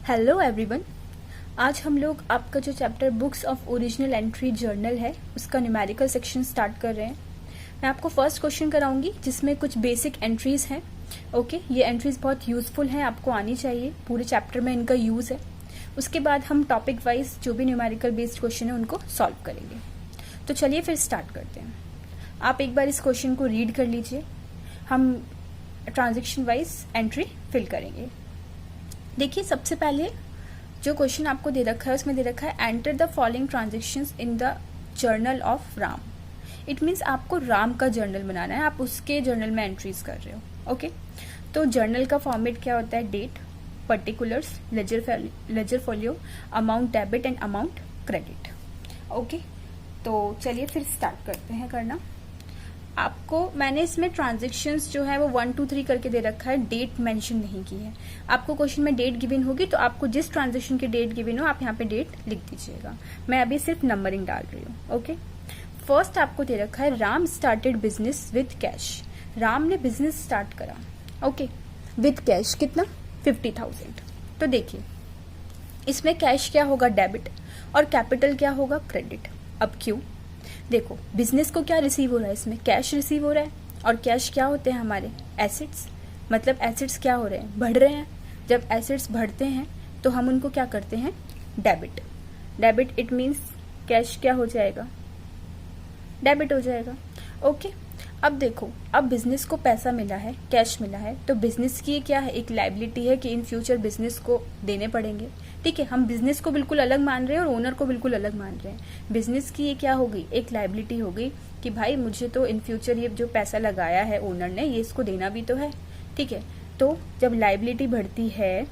Hello everyone. आज हम लोग आपका जो chapter books of original entry journal है उसका न्यूमेरिकल सेक्शन स्टार्ट कर रहे हैं। मैं आपको फर्स्ट क्वेश्चन कराऊंगी जिसमें कुछ बेसिक एंट्रीज हैं। ओके, ये एंट्रीज बहुत यूजफुल हैं, आपको आनी चाहिए, पूरे चैप्टर में इनका यूज है। उसके बाद हम टॉपिक वाइज जो भी न्यूमेरिकल बेस्ड क्वेश्चन है उनको सॉल्व करेंगे। तो चलिए फिर स्टार्ट करते हैं। आप एक बार इस क्वेश्चन को रीड कर लीजिए, हम ट्रांजेक्शन वाइज एंट्री फिल करेंगे। देखिए, सबसे पहले जो क्वेश्चन आपको दे रखा है उसमें दे रखा है enter the following transactions in the journal of Ram. It means आपको राम का जर्नल बनाना है, आप उसके जर्नल में एंट्रीज कर रहे हो। ओके, तो जर्नल का फॉर्मेट क्या होता है? Date, particulars, ledger folio, amount debit and amount credit. Okay, तो चलिए फिर स्टार्ट करते हैं करना। आपको मैंने इसमें ट्रांजेक्शन्स जो है वो 1 2 3 करके दे रखा है, डेट मेंशन नहीं की है। आपको क्वेश्चन में डेट गिवन होगी तो आपको जिस ट्रांजेक्शन की डेट गिवन हो आप यहाँ पे डेट लिख दीजिएगा। मैं अभी सिर्फ नंबरिंग डाल रही हूँ। ओके, फर्स्ट आपको दे रखा है Ram started business with cash. Ram ने बिजनेस स्टार्ट करा, ओके, विद कैश। कितना? 50,000। तो देखिए, इसमें कैश क्या होगा? डेबिट, और कैपिटल क्या होगा? क्रेडिट। अब क्यों? देखो, बिजनेस को क्या रिसीव हो रहा है? इसमें कैश रिसीव हो रहा है, और कैश क्या होते हैं हमारे? एसेट्स। मतलब एसेट्स क्या हो रहे हैं? बढ़ रहे हैं। जब एसेट्स बढ़ते हैं तो हम उनको क्या करते हैं? Debit. Debit it means cash क्या हो जाएगा? डेबिट हो जाएगा। ओके, अब देखो, अब बिजनेस को पैसा मिला है, कैश मिला है, तो बिजनेस की क्या है? एक लायबिलिटी है कि इन फ्यूचर बिजनेस को देने पड़ेंगे। ठीक है, हम बिजनेस को बिल्कुल अलग मान रहे हैं और ओनर को बिल्कुल अलग मान रहे हैं। बिजनेस की ये क्या हो गई? एक लायबिलिटी हो गई कि भाई मुझे तो इन फ्यूचर ये जो पैसा लगाया है ओनर ने, ये इसको देना भी तो है। ठीक है, तो जब लायबिलिटी बढ़ती है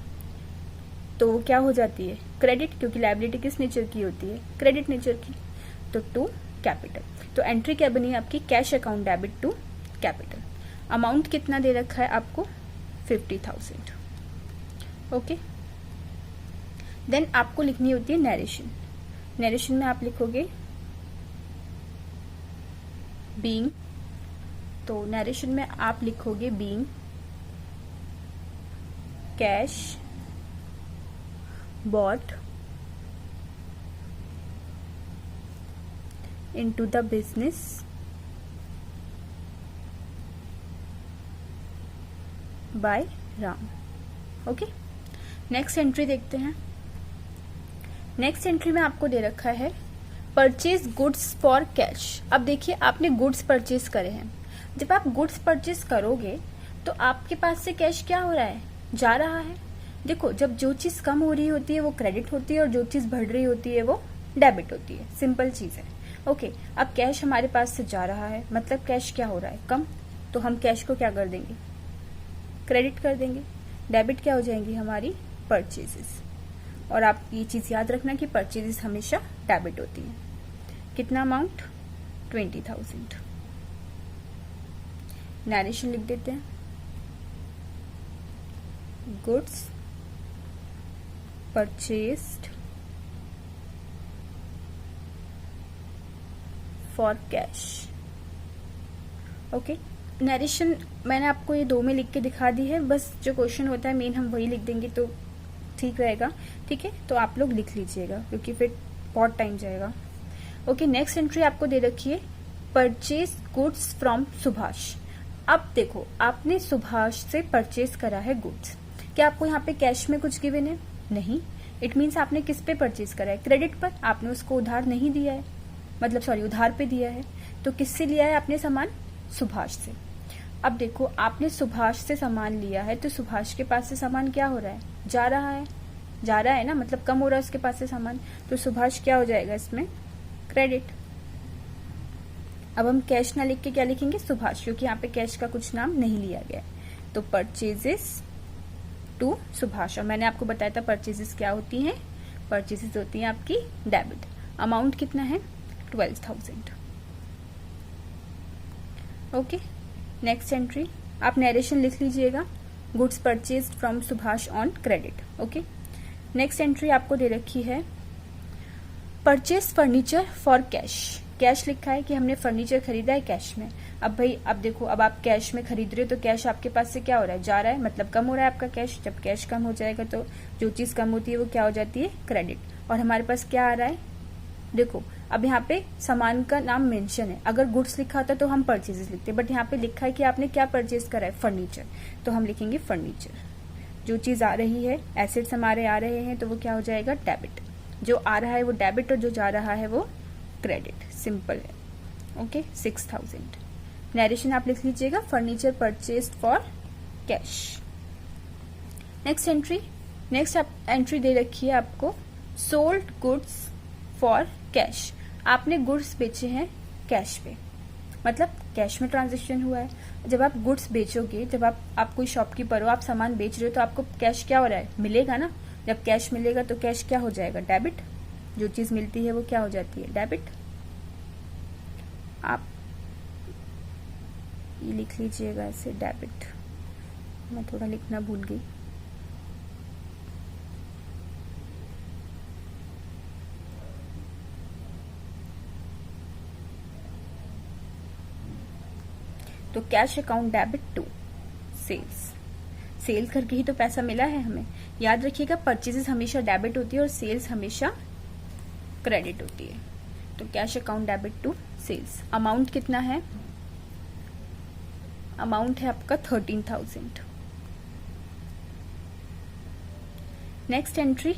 तो वो क्या हो जाती है? क्रेडिट, क्योंकि लायबिलिटी किस नेचर की होती है? क्रेडिट नेचर की। तो टू कैपिटल। तो एंट्री क्या बनी आपकी? Cash account debit to capital. Amount कितना दे रखा है आपको? 50,000। ओके, देन आपको लिखनी होती है नरेशन। नरेशन में आप लिखोगे बीइंग, तो नरेशन में आप लिखोगे being cash bought into the business by Ram. Okay, next entry देखते हैं। नेक्स्ट एंट्री में आपको दे रखा है परचेज गुड्स फॉर कैश। अब देखिए, आपने गुड्स परचेज करे हैं। जब आप गुड्स परचेज करोगे तो आपके पास से कैश क्या हो रहा है? जा रहा है। देखो, जब जो चीज कम हो रही होती है वो क्रेडिट होती है और जो चीज बढ़ रही होती है वो डेबिट होती है। सिंपल चीज है। ओके, अब कैश हमारे पास से जा रहा है, मतलब कैश क्या हो रहा है? कम। तो हम कैश को क्या कर देंगे? क्रेडिट कर देंगे। डेबिट क्या हो जाएंगी? हमारी परचेजेस। और आप ये चीज याद रखना कि परचेजेस हमेशा डेबिट होती है। कितना अमाउंट? 20,000। नरेशन लिख देते हैं, goods purchased for cash. Okay, narration मैंने आपको ये दो में लिख के दिखा दी है, बस जो क्वेश्चन होता है मेन हम वही लिख देंगे तो ठीक रहेगा। ठीक है, तो आप लोग लिख लीजिएगा क्योंकि फिर बहुत टाइम जाएगा। ओके, नेक्स्ट एंट्री आपको दे रखी है परचेज गुड्स फ्रॉम सुभाष। अब देखो, आपने सुभाष से परचेज करा है गुड्स। क्या आपको यहाँ पे कैश में कुछ गिवन है? नहीं। इट मीन्स आपने किस पे परचेज करा है? क्रेडिट पर। आपने उसको उधार नहीं दिया है, मतलब सॉरी, उधार पे दिया है। तो किससे लिया है आपने सामान? सुभाष से। अब देखो, आपने सुभाष से सामान लिया है तो सुभाष के पास से सामान क्या हो रहा है? जा रहा है। जा रहा है ना, मतलब कम हो रहा है उसके पास से सामान। तो सुभाष क्या हो जाएगा इसमें? क्रेडिट। अब हम कैश ना लिख के क्या लिखेंगे? सुभाष, क्योंकि यहाँ पे कैश का कुछ नाम नहीं लिया गया है। तो परचेजेस टू सुभाष। और मैंने आपको बताया था परचेजेस क्या होती हैं? परचेजेस होती हैं आपकी डेबिट। अमाउंट कितना है? 12,000। ओके, नेक्स्ट एंट्री आप नरेशन लिख लीजिएगा, goods purchased from Subhash on credit. Okay, next entry आपको दे रखी है purchase furniture for cash. Cash लिखा है कि हमने फर्नीचर खरीदा है कैश में। अब भाई अब देखो, अब आप कैश में खरीद रहे हो तो कैश आपके पास से क्या हो रहा है, जा रहा है, मतलब कम हो रहा है आपका कैश। जब कैश कम हो जाएगा तो जो चीज कम होती है वो क्या हो जाती है, क्रेडिट। और हमारे पास क्या आ रहा है, देखो अब यहाँ पे सामान का नाम मेंशन है। अगर गुड्स लिखा होता तो हम परचेजेस लिखते, बट यहाँ पे लिखा है कि आपने क्या परचेज करा है, फर्नीचर, तो हम लिखेंगे फर्नीचर। जो चीज आ रही है, एसेट्स हमारे आ रहे हैं, तो वो क्या हो जाएगा, डेबिट। जो आ रहा है वो डेबिट और जो जा रहा है वो क्रेडिट। सिंपल है। ओके, 6000। नरेशन आप लिख लीजिएगा, furniture purchased for cash. Next entry दे रखी है आपको, सोल्ड गुड्स फॉर कैश। आपने गुड्स बेचे हैं कैश पे, मतलब कैश में ट्रांजेक्शन हुआ है। जब आप गुड्स बेचोगे, जब आप कोई शॉपकीपर हो, आप सामान बेच रहे हो, तो आपको कैश क्या हो रहा है, मिलेगा ना। जब कैश मिलेगा तो कैश क्या हो जाएगा, डेबिट। जो चीज मिलती है वो क्या हो जाती है, डेबिट। आप ये लिख लीजिएगा ऐसे, डेबिट। मैं थोड़ा लिखना भूल गई। तो cash account debit to sales. Sale करके ही तो पैसा मिला है हमें। याद रखिएगा, परचेजेस हमेशा डेबिट होती है और सेल्स हमेशा क्रेडिट होती है। तो cash account debit to sales. Amount कितना है, अमाउंट है आपका 13,000। नेक्स्ट एंट्री,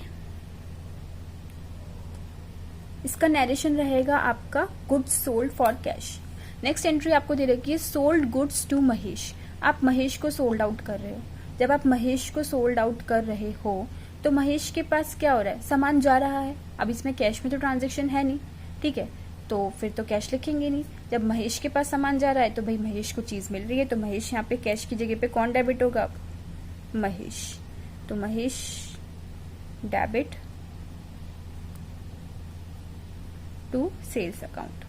इसका नरेशन रहेगा आपका goods sold for cash. Next entry आपको दे रखी है, सोल्ड गुड्स टू महेश। आप महेश को सोल्ड आउट कर रहे हो। जब आप महेश को सोल्ड आउट कर रहे हो तो महेश के पास क्या हो रहा है, सामान जा रहा है। अब इसमें कैश में तो ट्रांजेक्शन है नहीं, ठीक है, तो फिर तो कैश लिखेंगे नहीं। जब महेश के पास सामान जा रहा है तो भाई महेश को चीज मिल रही है, तो महेश यहाँ पे कैश की जगह पे कौन डेबिट होगा, महेश। तो Mahesh debit to sales account.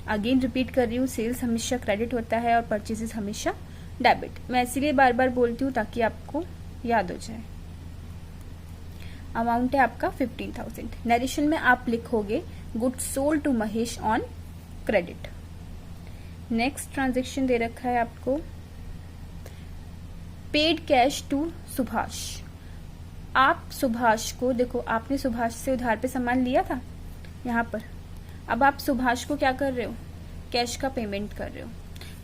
Again repeat कर रही हूँ, सेल्स हमेशा क्रेडिट होता है और परचेजेस हमेशा डेबिट। मैं इसीलिए बार बार बोलती हूँ ताकि आपको याद हो जाए। अमाउंट है आपका 15,000। नरेशन में आप लिखोगे goods sold to Mahesh on credit. Next transaction दे रखा है आपको, पेड कैश टू सुभाष। आप सुभाष को, देखो आपने सुभाष से उधार पे सामान लिया था यहाँ पर। अब आप सुभाष को क्या कर रहे हो, कैश का पेमेंट कर रहे हो।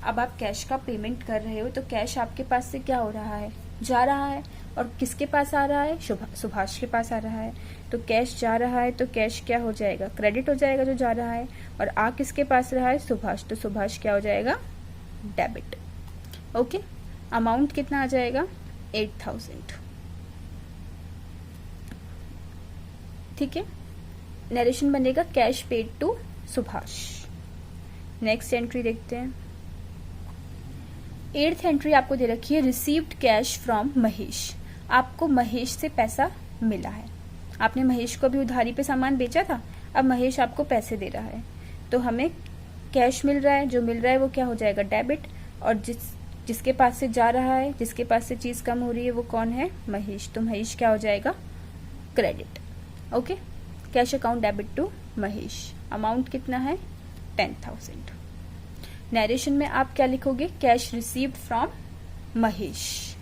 अब आप कैश का पेमेंट कर रहे हो तो कैश आपके पास से क्या हो रहा है, जा रहा है। और किसके पास आ रहा है, सुभाष के पास आ रहा है। तो कैश जा रहा है तो कैश क्या हो जाएगा, क्रेडिट हो जाएगा जो जा रहा है। और आ किसके पास रहा है, सुभाष, तो सुभाष क्या हो जाएगा, डेबिट। ओके, अमाउंट कितना आ जाएगा, 8,000। ठीक है, नरेशन बनेगा cash paid to Subhash. Next entry देखते हैं। 8th एंट्री आपको दे रखी है, रिसीव्ड कैश फ्रॉम महेश। आपको महेश से पैसा मिला है। आपने महेश को भी उधारी पे सामान बेचा था, अब महेश आपको पैसे दे रहा है, तो हमें कैश मिल रहा है। जो मिल रहा है वो क्या हो जाएगा, डेबिट। और जिसके पास से जा रहा है, जिसके पास से चीज कम हो रही है, वो कौन है, महेश। तो महेश क्या हो जाएगा, credit. Okay, cash account debit to Mahesh. Amount कितना है, 10,000। नरेशन में आप क्या लिखोगे, cash received from Mahesh.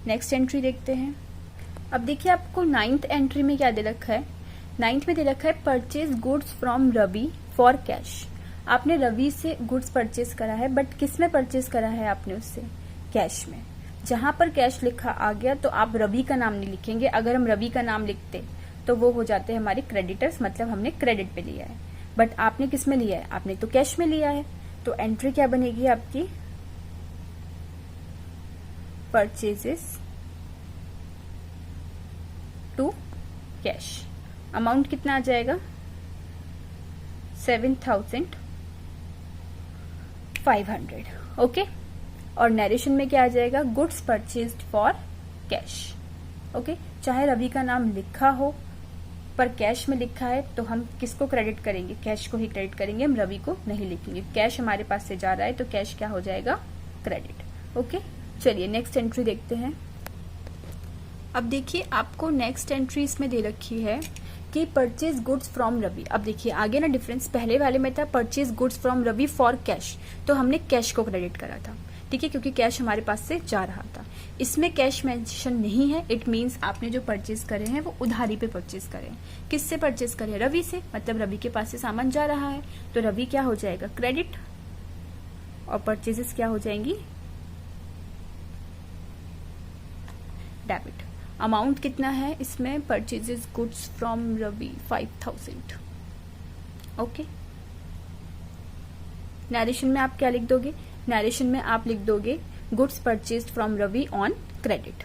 Next entry देखते हैं। अब देखिए आपको 9th एंट्री में क्या दे रखा है, 9th में दे रखा है, purchase goods from Ravi for cash. आपने रवि से गुड्स परचेज करा है, बट किस में परचेज करा है आपने उससे, कैश में। जहां पर कैश लिखा आ गया तो आप रवि का नाम नहीं लिखेंगे। अगर हम रवि का नाम लिखते तो वो हो जाते हैं हमारे क्रेडिटर्स, मतलब हमने क्रेडिट पे लिया है। बट आपने किस में लिया है, आपने तो कैश में लिया है। तो एंट्री क्या बनेगी आपकी, परचेजेस टू कैश। अमाउंट कितना आ जाएगा, 7,500। ओके, और नरेशन में क्या आ जाएगा, goods purchased for cash. Okay, चाहे रवि का नाम लिखा हो पर कैश में लिखा है तो हम किसको क्रेडिट करेंगे, कैश को ही क्रेडिट करेंगे, हम रवि को नहीं लिखेंगे। कैश हमारे पास से जा रहा है तो कैश क्या हो जाएगा, क्रेडिट। ओके, चलिए नेक्स्ट एंट्री देखते हैं। अब देखिए आपको नेक्स्ट एंट्री इसमें दे रखी है कि परचेज गुड्स फ्रॉम रवि। अब देखिए आगे ना डिफरेंस, पहले वाले में था purchase goods from Ravi for cash, तो हमने कैश को क्रेडिट करा था, ठीक है, क्योंकि कैश हमारे पास से जा रहा था। इसमें कैश मेंशन नहीं है, इट मींस आपने जो परचेज करे हैं वो उधारी पे परचेज करे। किससे परचेज करे? रवि से, मतलब रवि के पास से सामान जा रहा है, तो रवि क्या हो जाएगा? क्रेडिट, और परचेजेस क्या हो जाएंगी? डेबिट। अमाउंट कितना है इसमें? Purchases goods from Ravi 5000। Okay, narration में आप क्या लिख दोगे? नरेशन में आप लिख दोगे goods purchased from Ravi on credit.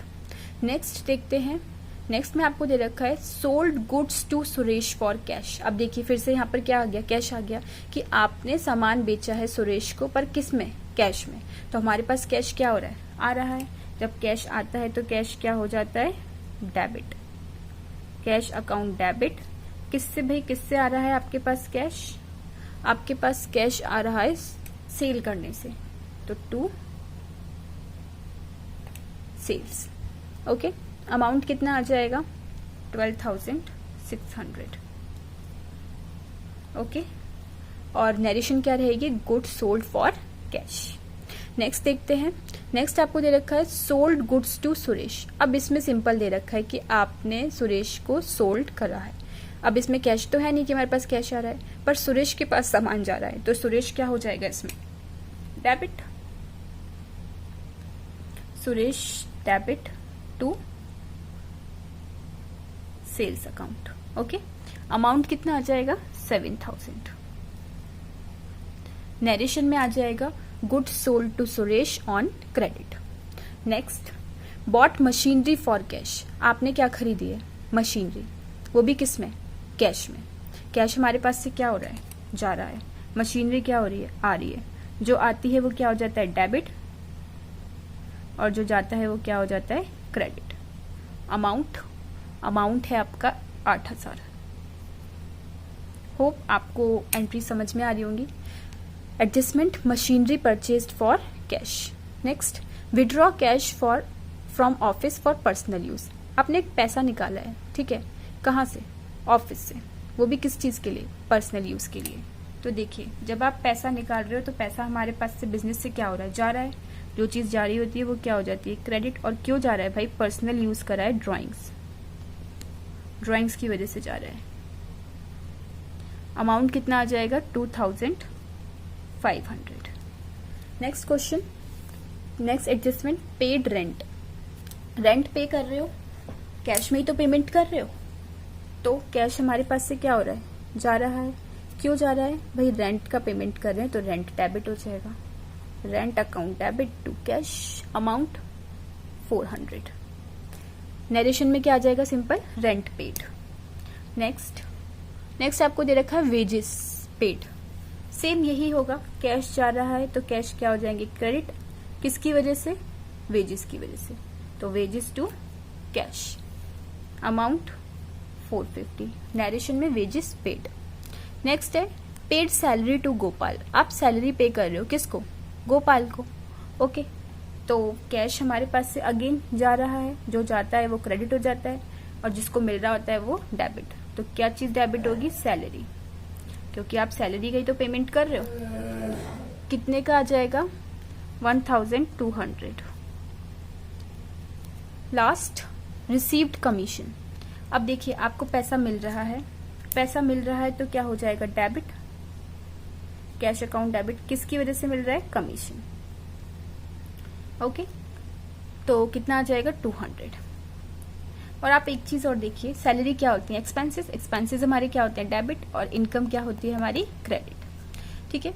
Next देखते हैं, नेक्स्ट में आपको दे रखा है sold goods to Suresh for cash. अब देखिए फिर से यहाँ पर क्या आ गया? कैश आ गया कि आपने सामान बेचा है सुरेश को, पर किस में? कैश में। तो हमारे पास कैश क्या हो रहा है? आ रहा है। जब कैश आता है तो कैश क्या हो जाता है? डेबिट। Cash account debit. किससे भाई? किससे आ रहा है आपके पास कैश? आपके पास कैश आ रहा है सेल करने से, तो टू सेल्स। ओके, अमाउंट कितना आ जाएगा? 12,600। ओके, और नरेशन क्या रहेगी? Goods sold for cash. Next देखते हैं, नेक्स्ट आपको दे रखा है सोल्ड गुड्स टू सुरेश। अब इसमें सिंपल दे रखा है कि आपने सुरेश को सोल्ड करा है। अब इसमें कैश तो है नहीं कि हमारे पास कैश आ रहा है, पर सुरेश के पास सामान जा रहा है, तो सुरेश क्या हो जाएगा इसमें? Debit. Suresh debit to sales account. Okay, amount कितना आ जाएगा? 7000। नरेशन में आ जाएगा goods sold to Suresh on credit. Next, bought machinery for cash. आपने क्या खरीदी है? मशीनरी, वो भी किस में? कैश में। कैश हमारे पास से क्या हो रहा है? जा रहा है। मशीनरी क्या हो रही है? आ रही है। जो आती है वो क्या हो जाता है? डेबिट, और जो जाता है वो क्या हो जाता है? क्रेडिट। अमाउंट है आपका 8000। होप आपको एंट्री समझ में आ रही होंगी। Adjustment, machinery purchased for cash. Next, withdraw cash from office for personal use. आपने पैसा निकाला है, ठीक है, कहाँ से? ऑफिस से, वो भी किस चीज के लिए? पर्सनल यूज के लिए। तो देखिए जब आप पैसा निकाल रहे हो तो पैसा हमारे पास से बिजनेस से क्या हो रहा है? जा रहा है। जो चीज जारी होती है वो क्या हो जाती है? क्रेडिट। और क्यों जा रहा है भाई? पर्सनल यूज करा है, ड्राइंग्स की वजह से जा रहा है। अमाउंट कितना आ जाएगा? 2500। Next question, next adjustment, paid rent. Rent पे कर रहे हो, कैश में ही तो पेमेंट कर रहे हो, तो कैश हमारे पास से क्या हो रहा है? जा रहा है। क्यों जा रहा है भाई? रेंट का पेमेंट कर रहे हैं, तो रेंट डेबिट हो जाएगा। Rent account debit to cash, amount 400। Narration में क्या आ जाएगा? Simple, rent paid. नेक्स्ट आपको दे रखा है वेजेस पेड। सेम यही होगा, कैश जा रहा है तो कैश क्या हो जाएंगे? क्रेडिट। किसकी वजह से? वेजेस की वजह से, तो wages to cash, amount 450। Narration में वेजेस पेड। नेक्स्ट है पेड सैलरी टू गोपाल। आप सैलरी पे कर रहे हो किसको? गोपाल को। ओके, तो कैश हमारे पास से अगेन जा रहा है, जो जाता है वो क्रेडिट हो जाता है, और जिसको मिल रहा होता है वो डेबिट। तो क्या चीज डेबिट होगी? सैलरी, क्योंकि आप सैलरी का ही तो पेमेंट कर रहे हो। कितने का आ जाएगा? 1200। Last, received commission. अब देखिए आपको पैसा मिल रहा है, पैसा मिल रहा है तो क्या हो जाएगा? डेबिट। Cash account debit. किसकी वजह से मिल रहा है? कमीशन। ओके, तो कितना आ जाएगा? 200। और आप एक चीज और देखिए, सैलरी क्या होती है? एक्सपेंसेस। एक्सपेंसेस हमारे क्या होते हैं? डेबिट। और इनकम क्या होती है हमारी? क्रेडिट। ठीक है,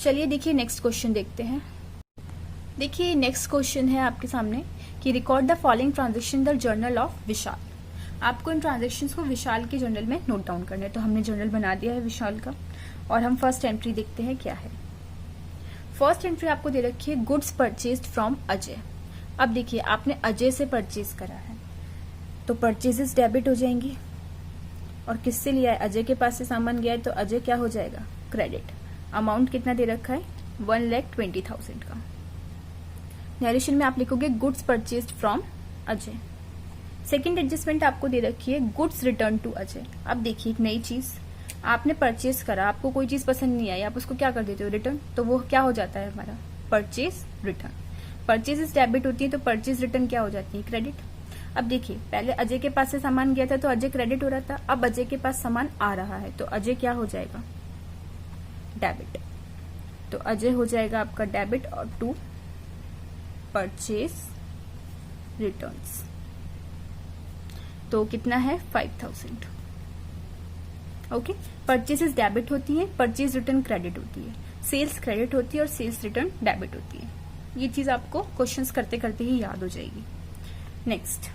चलिए देखिए नेक्स्ट क्वेश्चन देखते हैं। देखिए नेक्स्ट क्वेश्चन है आपके सामने कि record the following transaction the journal of Vishal. आपको इन ट्रांजेक्शन्स को विशाल के जर्नल में नोट डाउन करना है, तो हमने जर्नल बना दिया है विशाल का, और हम फर्स्ट एंट्री देखते हैं क्या है। फर्स्ट एंट्री आपको दे रखी है गुड्स परचेज्ड फ्रॉम अजय। अब देखिए आपने अजय से परचेज करा है, तो परचेजेस डेबिट हो जाएंगी, और किससे लिया है? अजय के पास से सामान गया है, तो अजय क्या हो जाएगा? क्रेडिट। अमाउंट कितना दे रखा है? 1,20,000 का। नरेशन में आप लिखोगे goods purchased from Ajay. Second adjustment आपको दे रखी है गुड्स रिटर्न टू अजय। अब देखिए एक नई चीज, आपने परचेज करा, आपको कोई चीज पसंद नहीं आई, आप उसको क्या कर देते हो, रिटर्न, तो वो क्या हो जाता है हमारा परचेज रिटर्न। परचेज डेबिट होती है तो परचेज रिटर्न क्या हो जाती है, क्रेडिट। अब देखिए पहले अजय के पास से सामान गया था तो अजय क्रेडिट हो रहा था, अब अजय के पास सामान आ रहा है तो अजय क्या हो जाएगा, डेबिट। तो अजय हो जाएगा आपका डेबिट और टू परचेज रिटर्न्स। तो कितना है 5000। ओके, परचेसेस डेबिट होती है, परचेज रिटर्न क्रेडिट होती है, सेल्स क्रेडिट होती है और सेल्स रिटर्न डेबिट होती है। ये चीज आपको क्वेश्चंस करते करते ही याद हो जाएगी। नेक्स्ट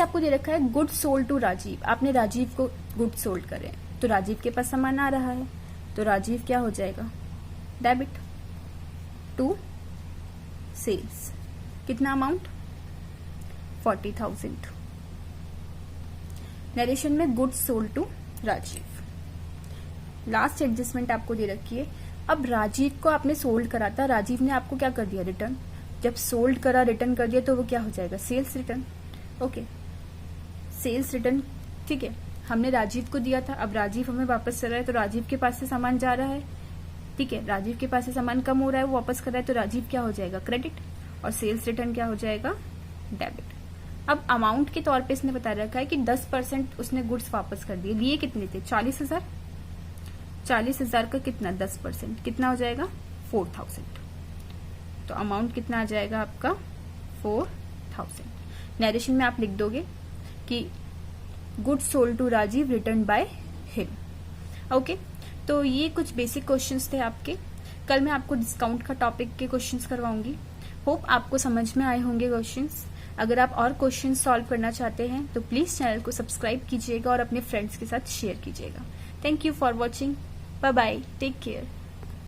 आपको दे रखा है गुड सोल्ड टू राजीव। आपने राजीव को गुड सोल्ड करे तो राजीव के पास सामान आ रहा है तो राजीव क्या हो जाएगा, डेबिट टू सेल्स। कितना अमाउंट, 40,000। नरेशन में goods sold to Rajiv. Last adjustment आपको दे रखी है, अब राजीव को आपने सोल्ड करा था, राजीव ने आपको क्या कर दिया, रिटर्न। जब सोल्ड करा रिटर्न कर दिया तो वो क्या हो जाएगा, sales return. Okay, sales return, ठीक है, हमने राजीव को दिया था, अब राजीव हमें वापस कर रहा है तो राजीव के पास से सामान जा रहा है, ठीक है, राजीव के पास से सामान कम हो रहा है, वो वापस कर रहा है तो राजीव क्या हो जाएगा, क्रेडिट, और सेल्स रिटर्न क्या हो जाएगा, डेबिट। अब अमाउंट के तौर पे इसने बता रखा है कि 10% उसने गुड्स वापस कर दिए, लिए कितने थे, 40,000। 40,000 का कितना 10%, कितना हो जाएगा 4,000। तो अमाउंट कितना आ जाएगा आपका 4,000। नरेशन में आप लिख दोगे कि goods sold to Rajiv return by him. Okay, तो ये कुछ बेसिक क्वेश्चंस थे आपके। कल मैं आपको डिस्काउंट का टॉपिक के क्वेश्चंस करवाऊंगी। होप आपको समझ में आए होंगे क्वेश्चंस। अगर आप और क्वेश्चन सॉल्व करना चाहते हैं तो प्लीज चैनल को सब्सक्राइब कीजिएगा और अपने फ्रेंड्स के साथ शेयर कीजिएगा। Thank you for watching, bye bye, take care.